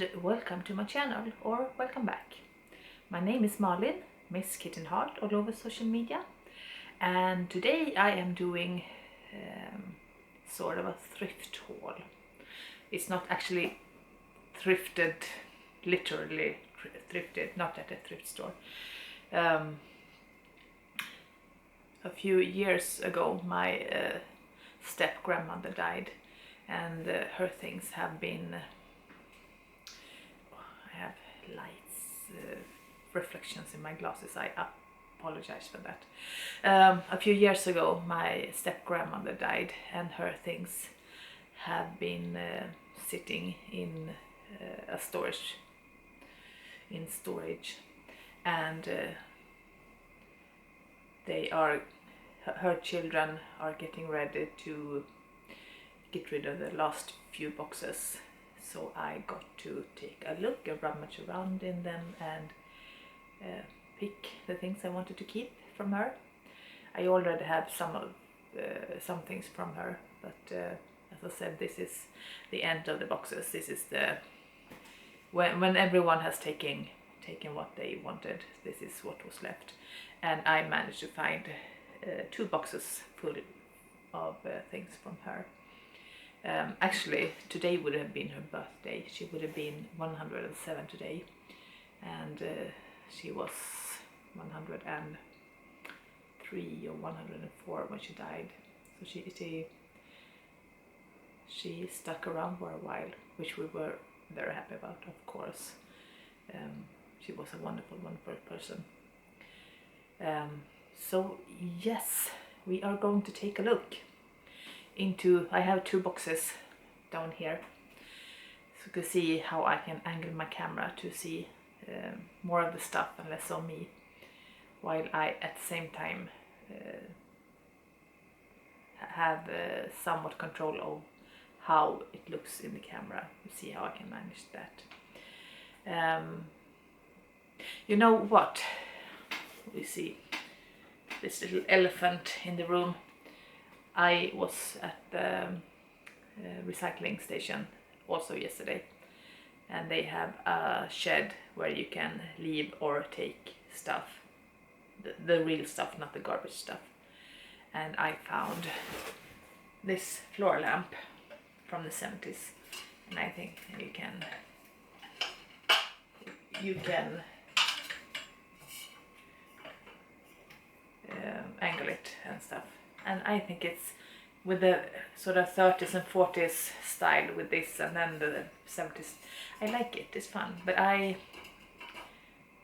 and welcome to my channel, or welcome back. My name is Malin, Miss Kitten Heart all over social media, and today I am doing sort of a thrift haul. It's not actually thrifted, literally thrifted, not at a thrift store. A few years ago my step-grandmother died, and her things have been I have lights, reflections in my glasses. I apologize for that. A few years ago my step-grandmother died, and her things have been sitting in a storage, and her children are getting ready to get rid of the last few boxes. So I got to take a look and rummage around in them and pick the things I wanted to keep from her. I already have some things from her, but as I said, this is the end of the boxes. This is the when everyone has taken what they wanted. This is what was left, and I managed to find 2 boxes full of things from her. Actually, today would have been her birthday. She would have been 107 today, and she was 103 or 104 when she died. So she stuck around for a while, which we were very happy about, of course. She was a wonderful person. So yes, we are going to take a look into, I have 2 boxes down here, so you can see how I can angle my camera to see more of the stuff and less of me, while I at the same time have somewhat control of how it looks in the camera. You see how I can manage that. You know what? We see this little elephant in the room. I was at the recycling station also yesterday, and they have a shed where you can leave or take stuff, the real stuff, not the garbage stuff. And I found this floor lamp from the 70s, and I think you can angle it and stuff. And I think it's with the sort of 30s and 40s style with this, and then the 70s. I like it, it's fun, but the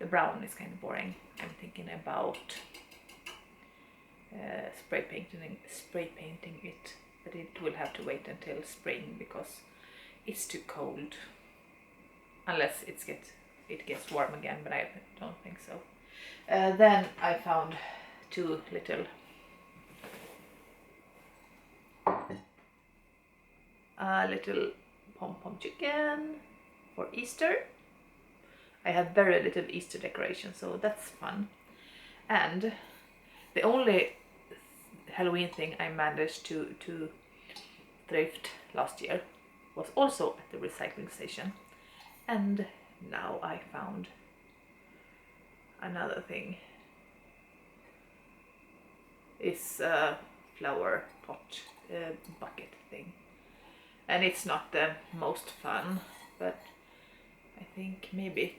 brown is kind of boring. I'm thinking about spray painting it, but it will have to wait until spring because it's too cold, unless it gets warm again, but I don't think so. Then I found 2 little pom-pom chicken for Easter. I have very little Easter decoration, so that's fun. And the only Halloween thing I managed to thrift last year was also at the recycling station, and now I found another thing. It's a flower pot bucket thing, and it's not the most fun, but I think maybe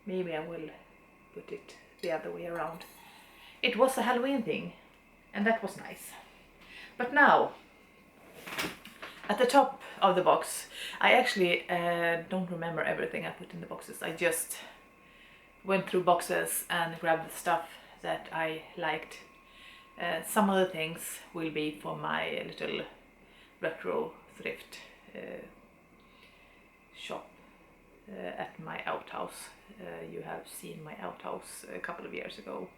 I will put it the other way around. It was a Halloween thing, and that was nice. But now, at the top of the box, I actually don't remember everything I put in the boxes. I just went through boxes and grabbed the stuff that I liked. Some of the things will be for my little retro thrift shop at my outhouse. You have seen my outhouse a couple of years ago.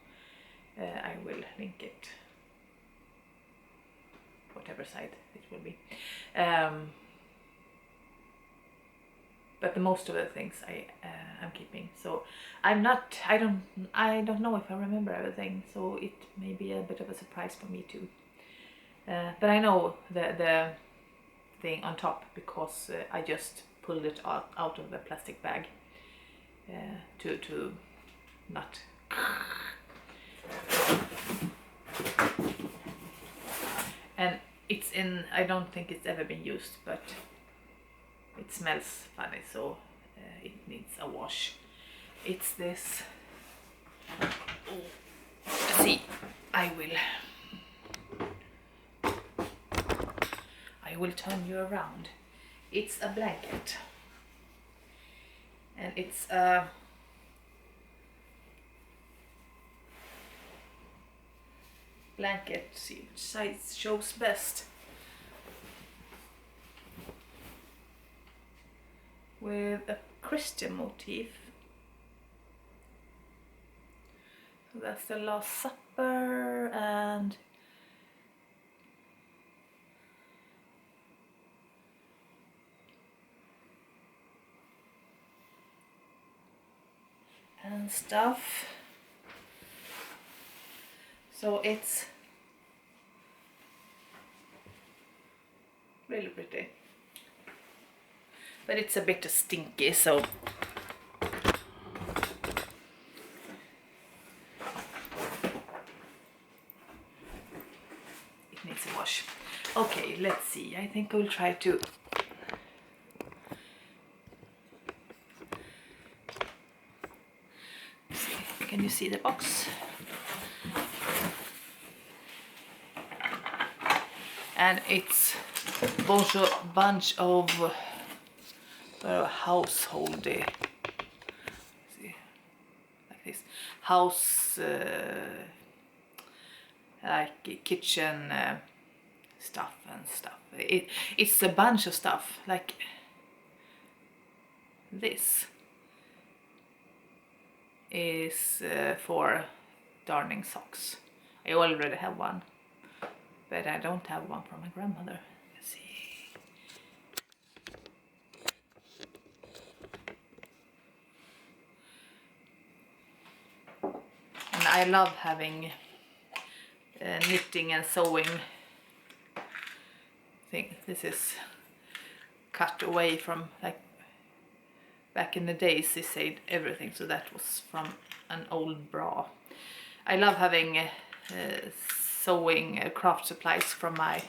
I will link it, whatever site it will be. But the most of the things I'm keeping. So I don't know if I remember everything, so it may be a bit of a surprise for me too. But I know the thing on top because I just pulled it out of the plastic bag to not. And it's in, I don't think it's ever been used, but it smells funny, so it needs a wash. It's this. See, I will turn you around. It's a blanket, and it's a blanket. See which side shows best. With a Christian motif. So that's the Last Supper and stuff. So it's really pretty, but it's a bit stinky, so it needs a wash. Okay, let's see. I think I will try to see. Can you see the box? And it's a bunch of householdy, see, like this, house, like kitchen stuff and stuff. It's a bunch of stuff, like this is for darning socks. I already have one, but I don't have one from my grandmother. Let's see. And I love having knitting and sewing thing. This is cut away from, like, back in the days they said everything, so that was from an old bra. I love having sewing craft supplies from my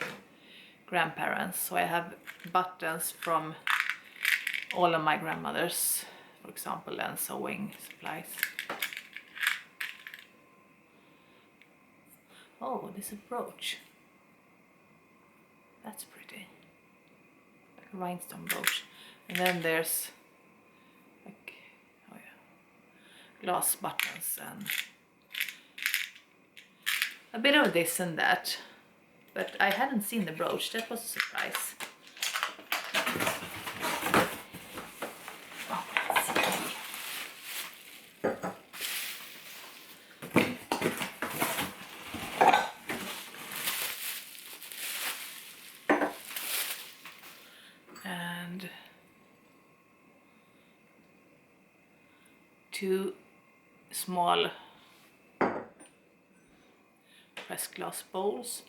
grandparents, so I have buttons from all of my grandmothers, for example, and sewing supplies. Oh, there's a brooch. That's pretty, like a rhinestone brooch. And then there's like, oh yeah, glass buttons and a bit of this and that, but I hadn't seen the brooch. That was a surprise. Oh, let's see. And 2 small pressed glass bowls.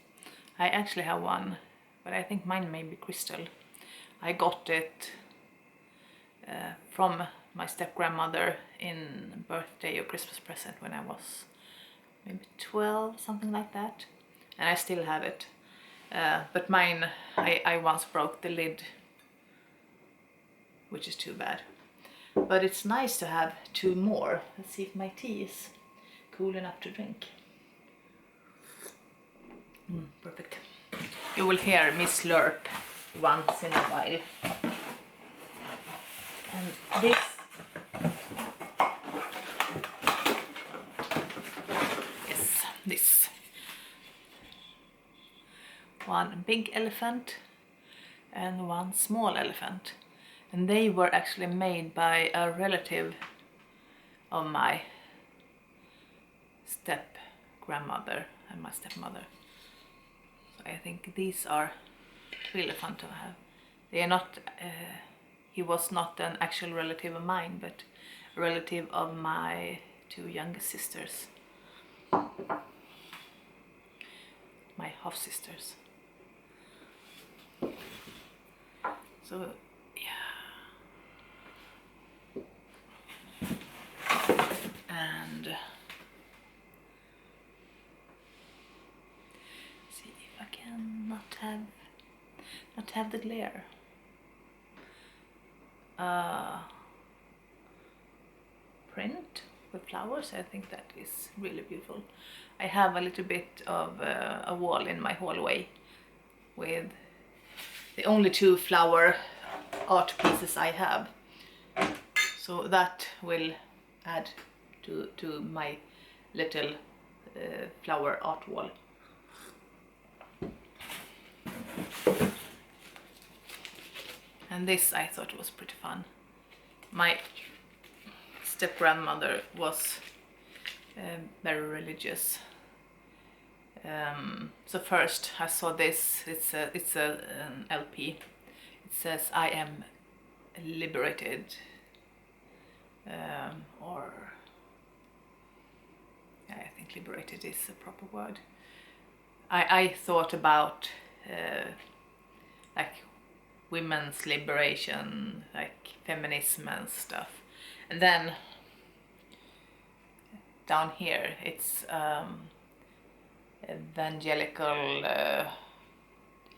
I actually have one, but I think mine may be crystal. I got it from my step-grandmother in birthday or Christmas present when I was maybe 12, something like that. And I still have it. But mine, I once broke the lid, which is too bad. But it's nice to have 2 more. Let's see if my tea is cool enough to drink. Perfect. You will hear me slurp once in a while. And this this one big elephant and one small elephant, and they were actually made by a relative of my step grandmother and my stepmother. So I think these are really fun to have. They are not he was not an actual relative of mine, but a relative of my 2 younger sisters, my half sisters. So yeah, have the glare. Print with flowers. I think that is really beautiful. I have a little bit of a wall in my hallway with the only 2 flower art pieces I have, so that will add to my little flower art wall. And this I thought was pretty fun. My step grandmother was very religious. So first I saw this. It's an LP. It says I am liberated, or yeah, I think liberated is a proper word. I thought about like women's liberation, like feminism and stuff, and then down here it's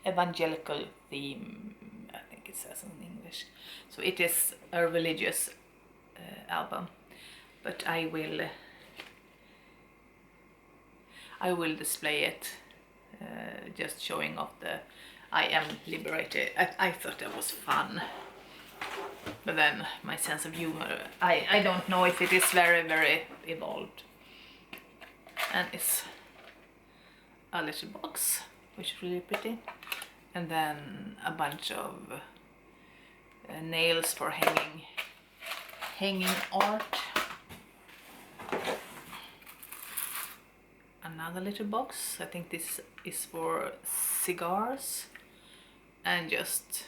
evangelical theme, I think it says in English. So it is a religious album, but I will display it, just showing off the I am liberated. I thought that was fun, but then my sense of humor, I don't know if it is very evolved. And it's a little box, which is really pretty, and then a bunch of nails for hanging art. Another little box. I think this is for cigars, and just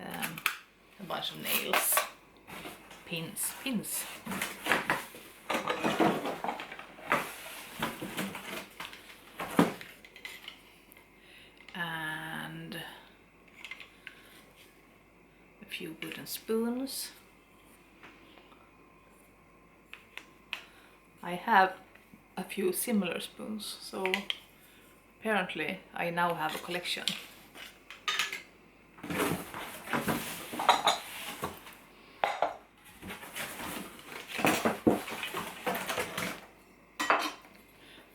a bunch of nails, pins. And a few wooden spoons. I have a few similar spoons, so apparently I now have a collection.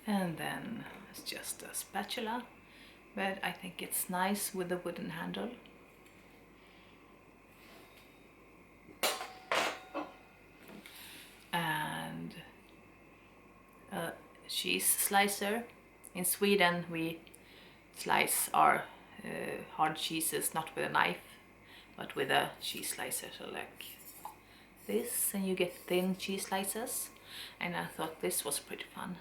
And then it's just a spatula, but I think it's nice with the wooden handle. And a cheese slicer. In Sweden we slice our hard cheeses not with a knife but with a cheese slicer, so like this, and you get thin cheese slices, and I thought this was pretty fun.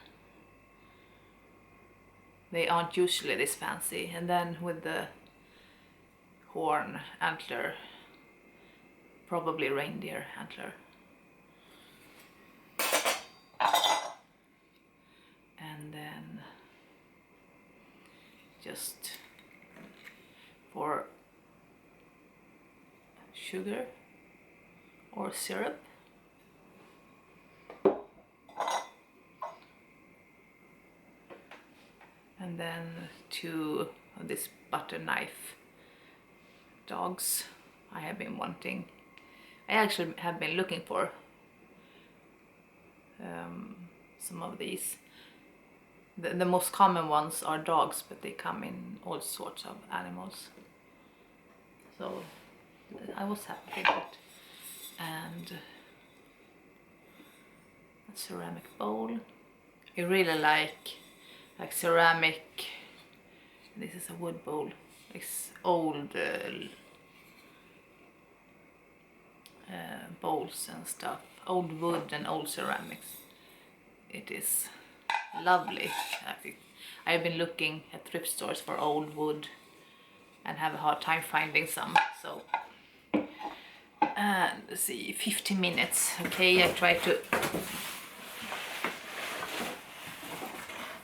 They aren't usually this fancy. And then with the horn antler, probably reindeer antler. And then just for sugar or syrup. And then 2 of this butter knife dogs I have been wanting. I actually have been looking for some of these. The most common ones are dogs, but they come in all sorts of animals. So I was happy with it. And a ceramic bowl. I really like ceramic. This is a wood bowl. It's old bowls and stuff. Old wood and old ceramics. It is lovely. I think I've been looking at thrift stores for old wood and have a hard time finding some. So let's see, 15 minutes. Okay, I try to.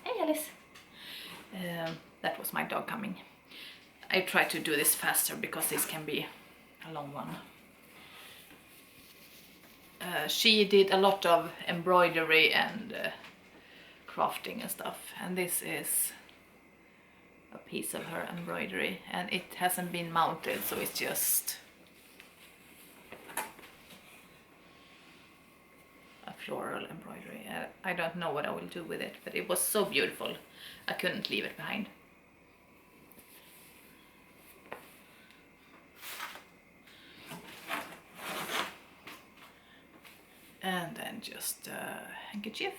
Hey Alice. That was my dog coming. I try to do this faster because this can be a long one. She did a lot of embroidery and crafting and stuff, and this is a piece of her embroidery, and it hasn't been mounted, so it's just a floral embroidery. I don't know what I will do with it, but it was so beautiful I couldn't leave it behind. And then just a handkerchief.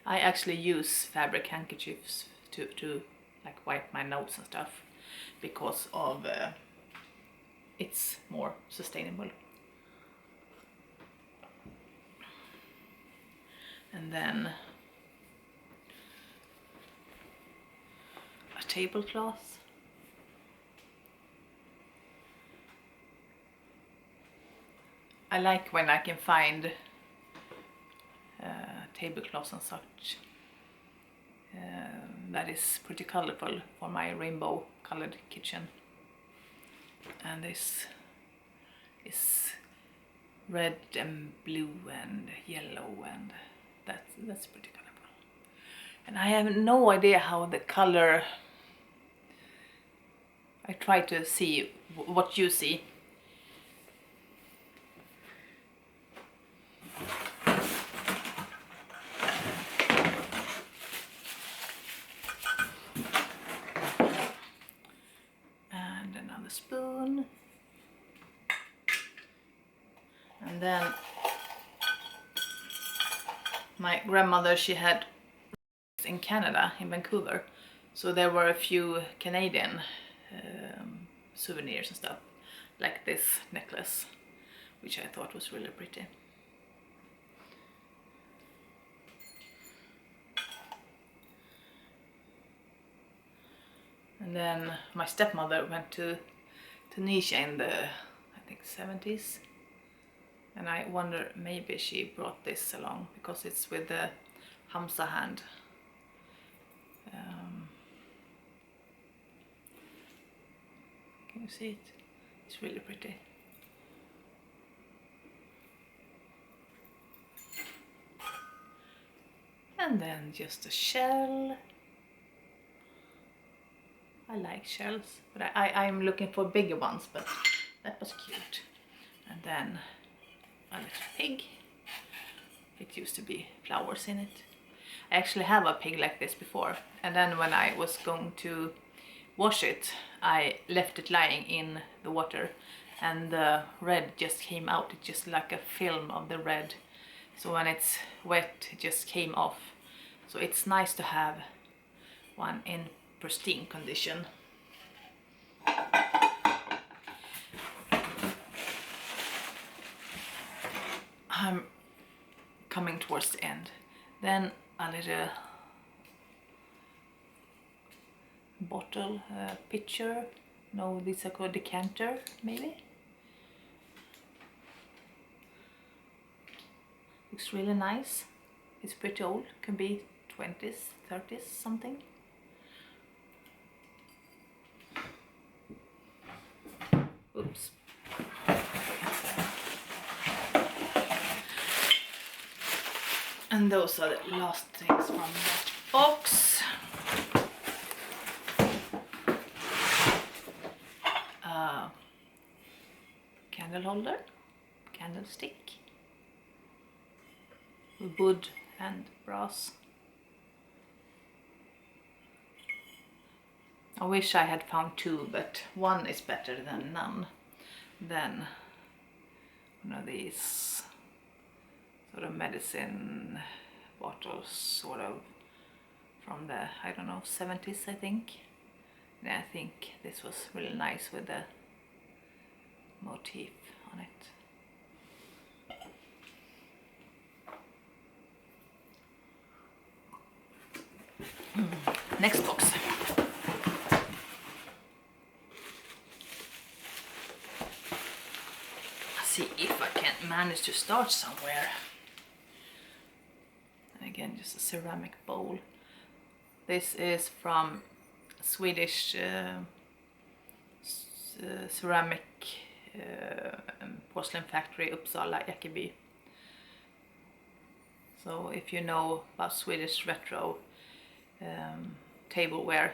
I actually use fabric handkerchiefs to like wipe my nose and stuff because of it's more sustainable. And then a tablecloth. I like when I can find tablecloths and such that is pretty colorful for my rainbow colored kitchen. And this is red and blue and yellow, and that's pretty colorful. And I have no idea how the color, I try to see what you see. Spoon, and then my grandmother, she had in Canada, in Vancouver, so there were a few Canadian souvenirs and stuff, like this necklace, which I thought was really pretty. And then my stepmother went to Tunisia in the, I think, 70s. And I wonder, maybe she brought this along because it's with the Hamsa hand. Can you see it? It's really pretty. And then just a shell. I like shells, but I'm looking for bigger ones, but that was cute. And then a little pig. It used to be flowers in it. I actually have a pig like this before, and then when I was going to wash it, I left it lying in the water, and the red just came out. It's just like a film of the red. So when it's wet, it just came off. So it's nice to have one in pristine condition. I'm coming towards the end. Then a little bottle, pitcher. No, these are called decanter, maybe. Looks really nice. It's pretty old. Can be 20s, 30s, something. Oops. And those are the last things from that box. Candle holder, candlestick, wood and brass. I wish I had found two, but one is better than none. Then one of these sort of medicine bottles, sort of from the, I don't know, 70s, I think. And I think this was really nice with the motif on it. Next box. Let's see if I can manage to start somewhere. And again, just a ceramic bowl. This is from Swedish ceramic porcelain factory, Uppsala, Ekeby. So if you know about Swedish retro tableware.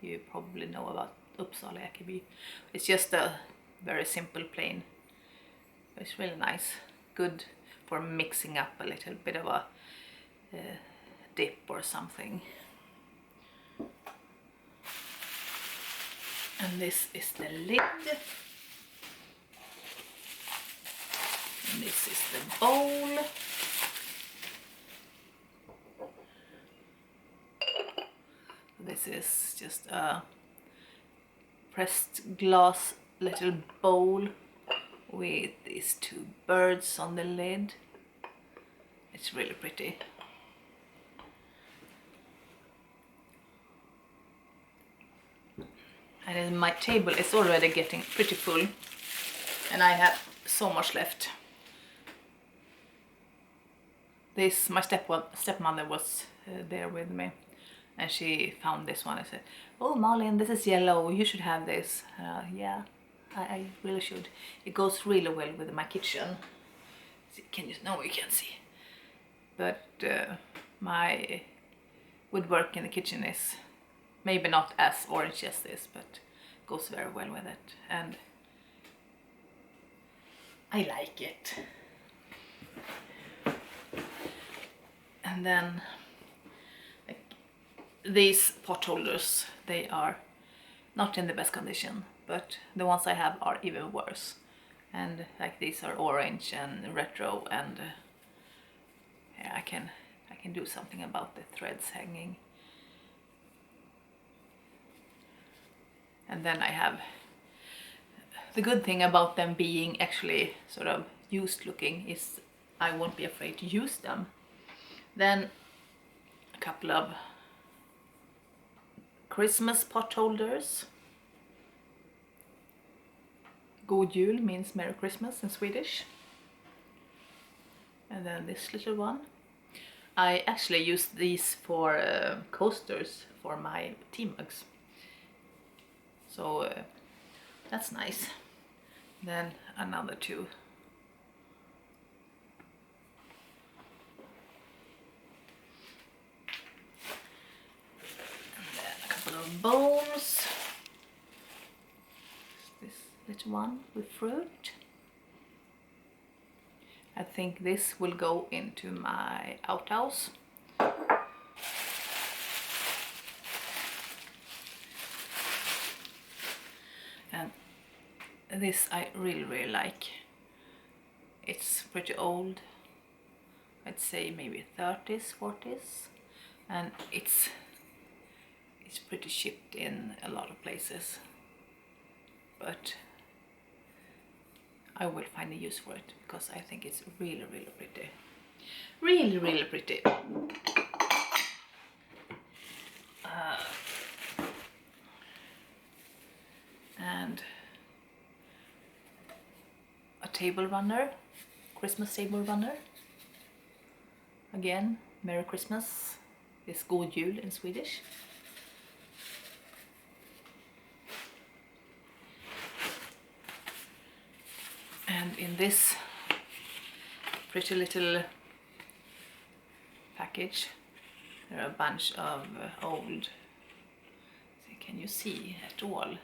You probably know about Uppsala Ekeby. It's just a very simple plain. It's really nice, good for mixing up a little bit of a dip or something. And this is the lid. And this is the bowl. This is just a pressed glass little bowl with these two birds on the lid. It's really pretty. And then my table is already getting pretty full, and I have so much left. This, my stepmother was there with me, and she found this one. I said, "Oh, Malin, this is yellow, you should have this." Yeah, I really should. It goes really well with my kitchen. Can you? No, you can't see. But my woodwork in the kitchen is maybe not as orange as this, but goes very well with it, and I like it. And then like, these pot holders, they are not in the best condition, but the ones I have are even worse. And like these are orange and retro, and yeah, I can do something about the threads hanging. And then I have the good thing about them being actually sort of used looking is I won't be afraid to use them. Then a couple of Christmas pot holders. God jul means Merry Christmas in Swedish. And then this little one. I actually use these for coasters for my tea mugs. So that's nice. Then another two. And then a couple of bowls. This little one with fruit. I think this will go into my outhouse. And this I really like. It's pretty old. I'd say maybe 30s, 40s. And it's pretty shipped in a lot of places. But I will find a use for it because I think it's really pretty. Really pretty. And a table runner, Christmas table runner. Again, Merry Christmas is God jul in Swedish. And in this pretty little package there are a bunch of old, can you see at all?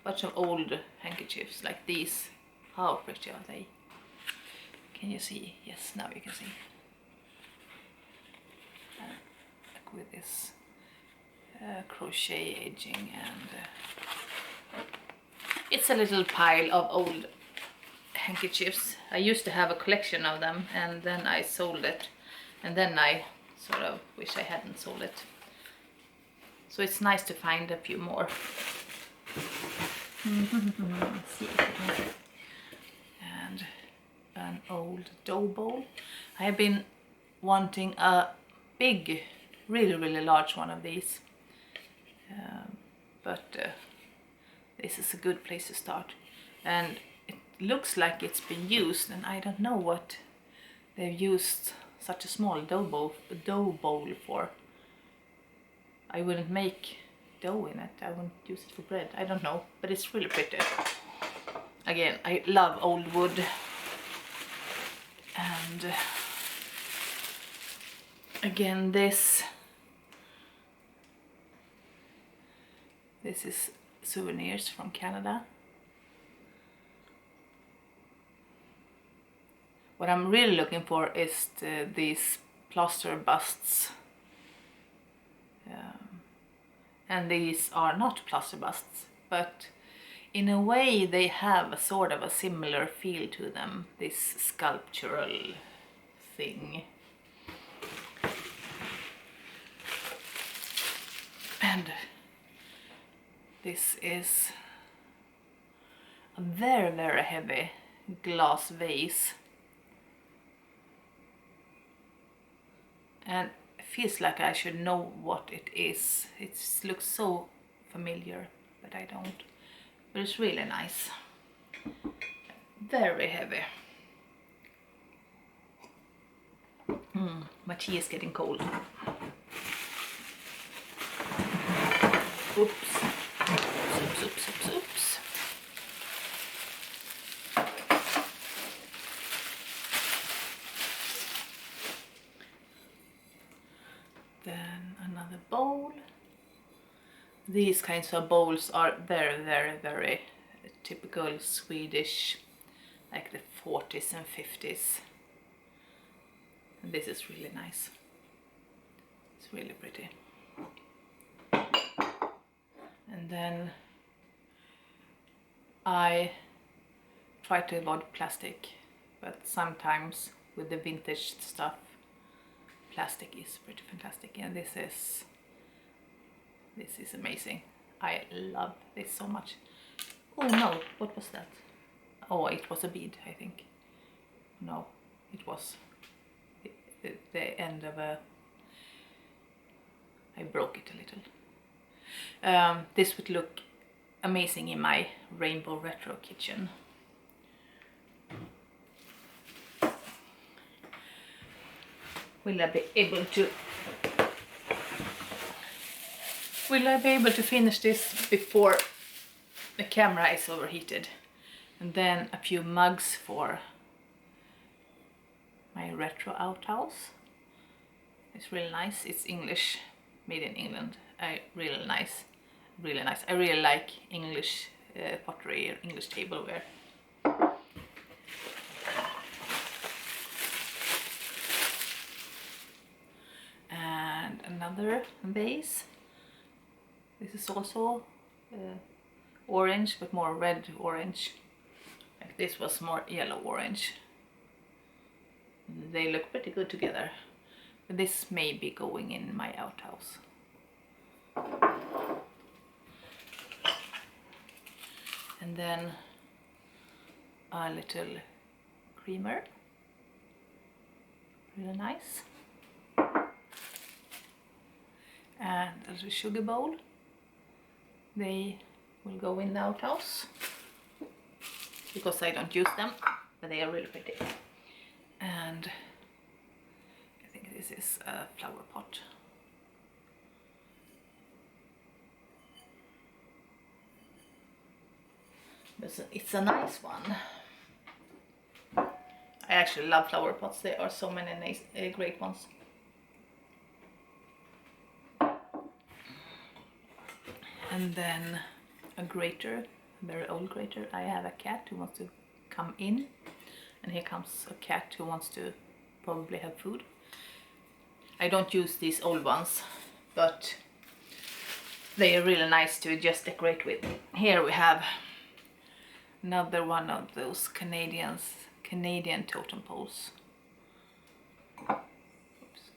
Bunch of old handkerchiefs like these. How pretty are they? Can you see? Yes, now you can see. Like with this crochet edging, and it's a little pile of old handkerchiefs. I used to have a collection of them, and then I sold it, and then I sort of wish I hadn't sold it. So it's nice to find a few more. And an old dough bowl. I have been wanting a big, really large one of these, but this is a good place to start. And it looks like it's been used, and I don't know what they've used such a small dough bowl for. I wouldn't make dough in it. I wouldn't use it for bread. I don't know, but it's really pretty. Again, I love old wood. And again, this This is Souvenirs from Canada. What I'm really looking for is these plaster busts. And these are not plaster busts, but in a way they have a sort of a similar feel to them, this sculptural thing. And this is a very, very heavy glass vase. And it feels like I should know what it is. It looks so familiar, but I don't. But it's really nice. Very heavy. My tea is getting cold. Oops. Oops, oops, oops, oops. Then another bowl. These kinds of bowls are very, very, very typical Swedish, like the 40s and 50s. And this is really nice. It's really pretty. And then I try to avoid plastic, but sometimes with the vintage stuff, plastic is pretty fantastic. And this is amazing. I love this so much. Oh no, what was that? Oh, it was a bead, I think. No, it was the end of a... I broke it a little. This would look amazing in my rainbow retro kitchen. Will I be able to finish this before the camera is overheated? And then a few mugs for my retro outhouse. It's really nice. It's English, made in England. Really nice. I really like English pottery or English tableware. And another vase. This is also orange, but more red orange. Like this was more yellow orange. They look pretty good together. But this may be going in my outhouse. And then a little creamer. Really nice. And a little sugar bowl. They will go in the outhouse because I don't use them, but they are really pretty. And I think this is a flower pot. It's a nice one. I actually love flower pots. There are so many nice, great ones. And then a grater, a very old grater. I have a cat who wants to come in, and here comes a cat who wants to probably have food. I don't use these old ones, but they are really nice to just decorate with. Here we have another one of those Canadian totem poles. Oops.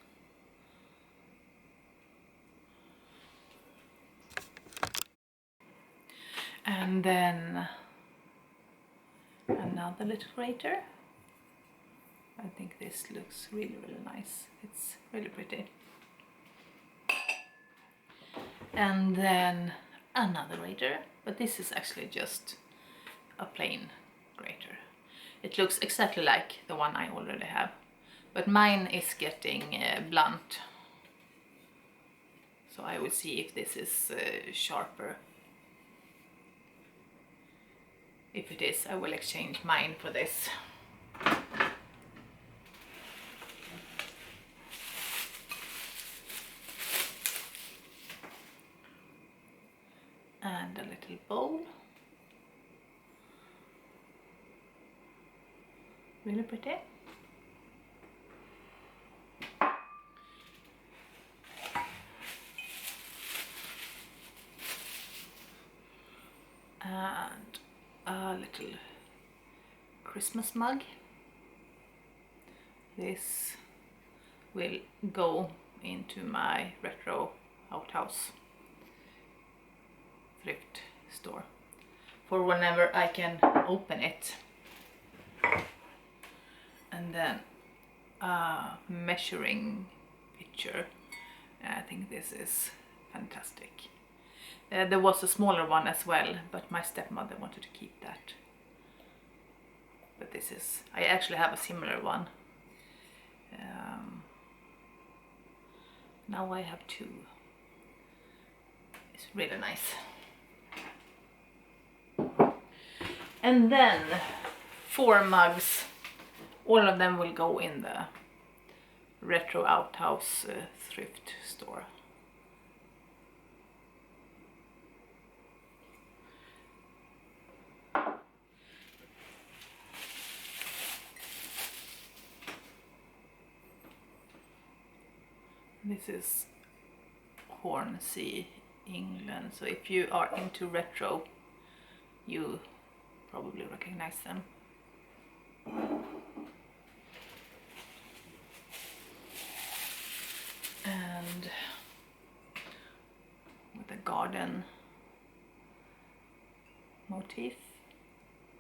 And then another little grater. I think this looks really, really nice. It's really pretty. And then another grater, but this is actually just a plain grater. It looks exactly like the one I already have, but mine is getting blunt. So I will see if this is sharper. If it is, I will exchange mine for this. Really pretty. And a little Christmas mug. This will go into my retro outhouse thrift store for whenever I can open it. And then a measuring picture. I think this is fantastic. There was a smaller one as well, but my stepmother wanted to keep that. But this is, I actually have a similar one. Now I have two. It's really nice. And then 4 mugs. All of them will go in the retro outhouse thrift store. This is Hornsey, England, so if you are into retro, you probably recognize them. And with a garden motif.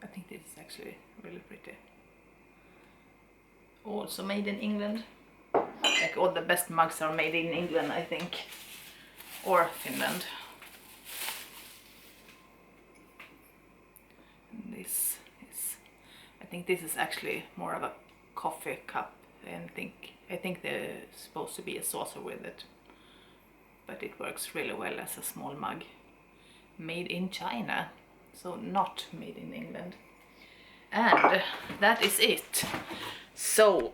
I think this is actually really pretty. Also made in England. Like all the best mugs are made in England, I think, or Finland. And this is, I think this is actually more of a coffee cup, and I think there's supposed to be a saucer with it, but it works really well as a small mug. Made in China, so not made in England. And that is it. So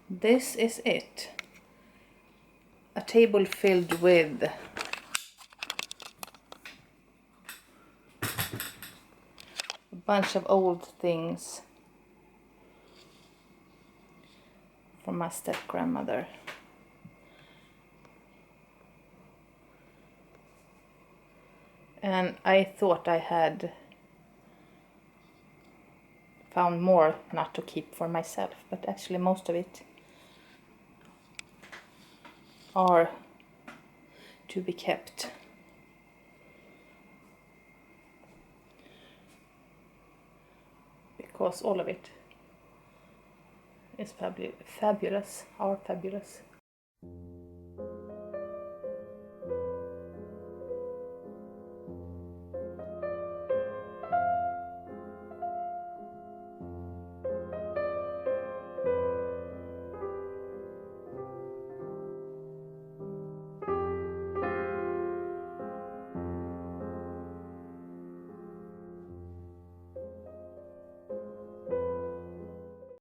this is it. A table filled with a bunch of old things from my step-grandmother. And I thought I had found more not to keep for myself, but actually most of it are to be kept. Because all of it is fabulous, are fabulous.